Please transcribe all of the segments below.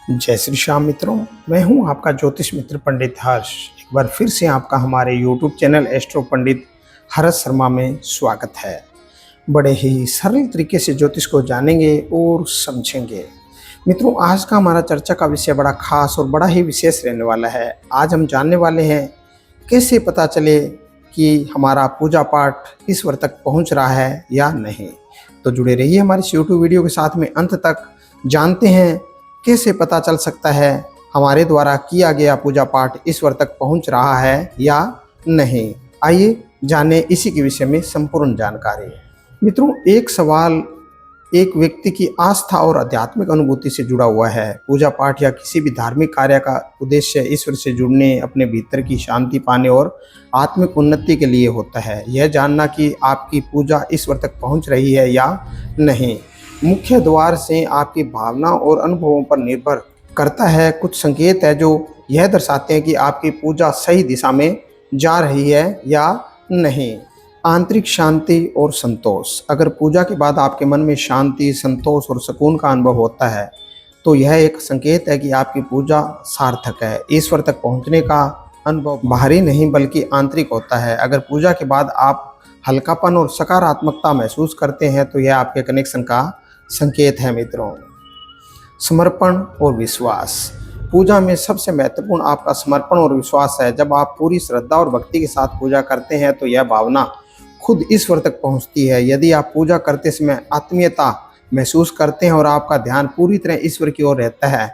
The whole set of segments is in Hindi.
जय श्री श्याम मित्रों, मैं हूं आपका ज्योतिष मित्र पंडित हर्ष। एक बार फिर से आपका हमारे यूट्यूब चैनल एस्ट्रो पंडित हर्ष शर्मा में स्वागत है। बड़े ही सरल तरीके से ज्योतिष को जानेंगे और समझेंगे। मित्रों, आज का हमारा चर्चा का विषय बड़ा खास और बड़ा ही विशेष रहने वाला है। आज हम जानने वाले हैं कैसे पता चले कि हमारा पूजा पाठ ईश्वर तक पहुंच रहा है या नहीं। तो जुड़े रहिए हमारे इस यूट्यूब वीडियो के साथ में अंत तक। जानते हैं कैसे पता चल सकता है हमारे द्वारा किया गया पूजा पाठ ईश्वर तक पहुंच रहा है या नहीं। आइए जानें इसी के विषय में संपूर्ण जानकारी। मित्रों, एक सवाल एक व्यक्ति की आस्था और आध्यात्मिक अनुभूति से जुड़ा हुआ है। पूजा पाठ या किसी भी धार्मिक कार्य का उद्देश्य ईश्वर से जुड़ने, अपने भीतर की शांति पाने और आत्मिक उन्नति के लिए होता है। यह जानना कि आपकी पूजा ईश्वर तक पहुंच रही है या नहीं मुख्य द्वार से आपकी भावना और अनुभवों पर निर्भर करता है। कुछ संकेत है जो यह दर्शाते हैं कि आपकी पूजा सही दिशा में जा रही है या नहीं। आंतरिक शांति और संतोष। अगर पूजा के बाद आपके मन में शांति, संतोष और सुकून का अनुभव होता है तो यह एक संकेत है कि आपकी पूजा सार्थक है। ईश्वर तक पहुंचने का अनुभव बाहरी नहीं बल्कि आंतरिक होता है। अगर पूजा के बाद आप हल्कापन और सकारात्मकता महसूस करते हैं तो यह आपके कनेक्शन का संकेत है। मित्रों, समर्पण और विश्वास। पूजा में सबसे महत्वपूर्ण आपका समर्पण और विश्वास है। जब आप पूरी श्रद्धा और भक्ति के साथ पूजा करते हैं तो यह भावना खुद ईश्वर तक पहुंचती है। यदि आप पूजा करते समय आत्मीयता महसूस करते हैं और आपका ध्यान पूरी तरह ईश्वर की ओर रहता है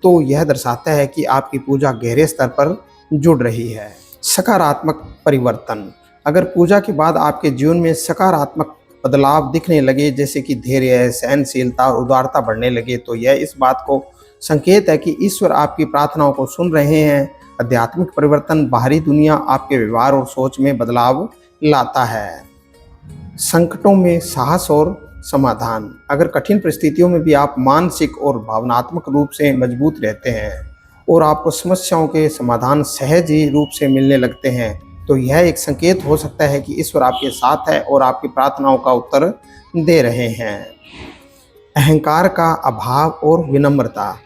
तो यह दर्शाता है कि आपकी पूजा गहरे स्तर पर जुड़ रही है। सकारात्मक परिवर्तन। अगर पूजा के बाद आपके जीवन में सकारात्मक बदलाव दिखने लगे, जैसे कि धैर्य, सहनशीलता और उदारता बढ़ने लगे, तो यह इस बात को संकेत है कि ईश्वर आपकी प्रार्थनाओं को सुन रहे हैं। आध्यात्मिक परिवर्तन बाहरी दुनिया आपके व्यवहार और सोच में बदलाव लाता है। संकटों में साहस और समाधान। अगर कठिन परिस्थितियों में भी आप मानसिक और भावनात्मक रूप से मजबूत रहते हैं और आपको समस्याओं के समाधान सहज ही रूप से मिलने लगते हैं तो यह एक संकेत हो सकता है कि ईश्वर आपके साथ है और आपकी प्रार्थनाओं का उत्तर दे रहे हैं। अहंकार का अभाव और विनम्रता।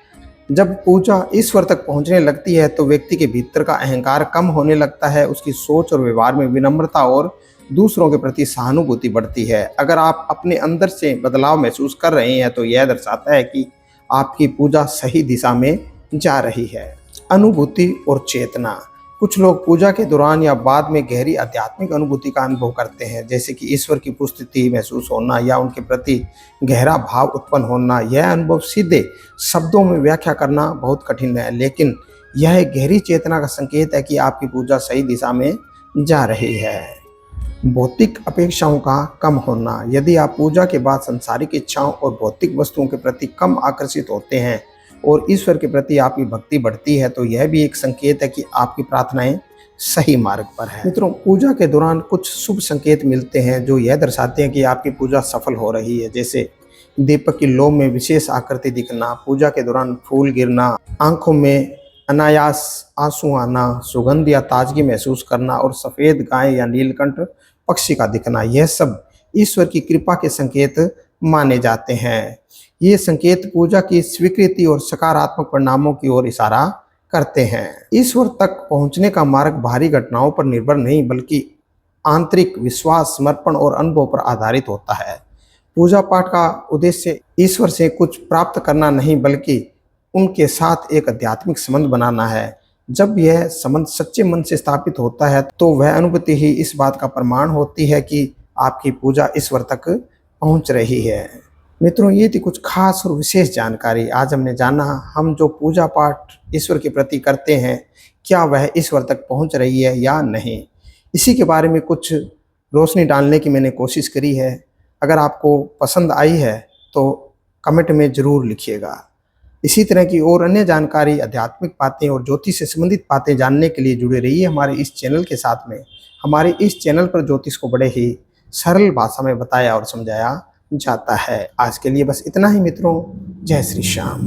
जब पूजा ईश्वर तक पहुंचने लगती है तो व्यक्ति के भीतर का अहंकार कम होने लगता है। उसकी सोच और व्यवहार में विनम्रता और दूसरों के प्रति सहानुभूति बढ़ती है। अगर आप अपने अंदर से बदलाव महसूस कर रहे हैं तो यह दर्शाता है कि आपकी पूजा सही दिशा में जा रही है। अनुभूति और चेतना। कुछ लोग पूजा के दौरान या बाद में गहरी आध्यात्मिक अनुभूति का अनुभव करते हैं, जैसे कि ईश्वर की उपस्थिति महसूस होना या उनके प्रति गहरा भाव उत्पन्न होना। यह अनुभव सीधे शब्दों में व्याख्या करना बहुत कठिन है, लेकिन यह एक गहरी चेतना का संकेत है कि आपकी पूजा सही दिशा में जा रही है। भौतिक अपेक्षाओं का कम होना। यदि आप पूजा के बाद सांसारिक इच्छाओं और भौतिक वस्तुओं के प्रति कम आकर्षित होते हैं और ईश्वर के प्रति आपकी भक्ति बढ़ती है तो यह भी एक संकेत है कि आपकी प्रार्थनाएं सही मार्ग पर है। मित्रों, पूजा के दौरान कुछ शुभ संकेत मिलते हैं जो यह दर्शाते हैं कि आपकी पूजा सफल हो रही है, जैसे दीपक की लौ में विशेष आकृति दिखना, पूजा के दौरान फूल गिरना, आंखों में अनायास आंसू आना, सुगंध या ताजगी महसूस करना और सफेद गाय या नीलकंठ पक्षी का दिखना। यह सब ईश्वर की कृपा के संकेत माने जाते हैं। ये संकेत पूजा की स्वीकृति और सकारात्मक परिणामों की ओर इशारा करते हैं। ईश्वर तक पहुंचने का मार्ग बाहरी घटनाओं पर निर्भर नहीं बल्कि आंतरिक विश्वास, समर्पण और अनुभव पर आधारित होता है। पूजा पाठ का उद्देश्य ईश्वर से कुछ प्राप्त करना नहीं बल्कि उनके साथ एक आध्यात्मिक संबंध बनाना है। जब यह संबंध सच्चे मन से स्थापित होता है तो वह अनुभूति ही इस बात का प्रमाण होती है कि आपकी पूजा ईश्वर तक पहुंच रही है। मित्रों, ये थी कुछ खास और विशेष जानकारी। आज हमने जाना हम जो पूजा पाठ ईश्वर के प्रति करते हैं क्या वह ईश्वर तक पहुंच रही है या नहीं। इसी के बारे में कुछ रोशनी डालने की मैंने कोशिश करी है। अगर आपको पसंद आई है तो कमेंट में ज़रूर लिखिएगा। इसी तरह की और अन्य जानकारी, आध्यात्मिक बातें और ज्योतिष से संबंधित बातें जानने के लिए जुड़े रहिए हमारे इस चैनल के साथ में। हमारे इस चैनल पर ज्योतिष को बड़े ही सरल भाषा में बताया और समझाया जाता है। आज के लिए बस इतना ही मित्रों। जय श्री श्याम।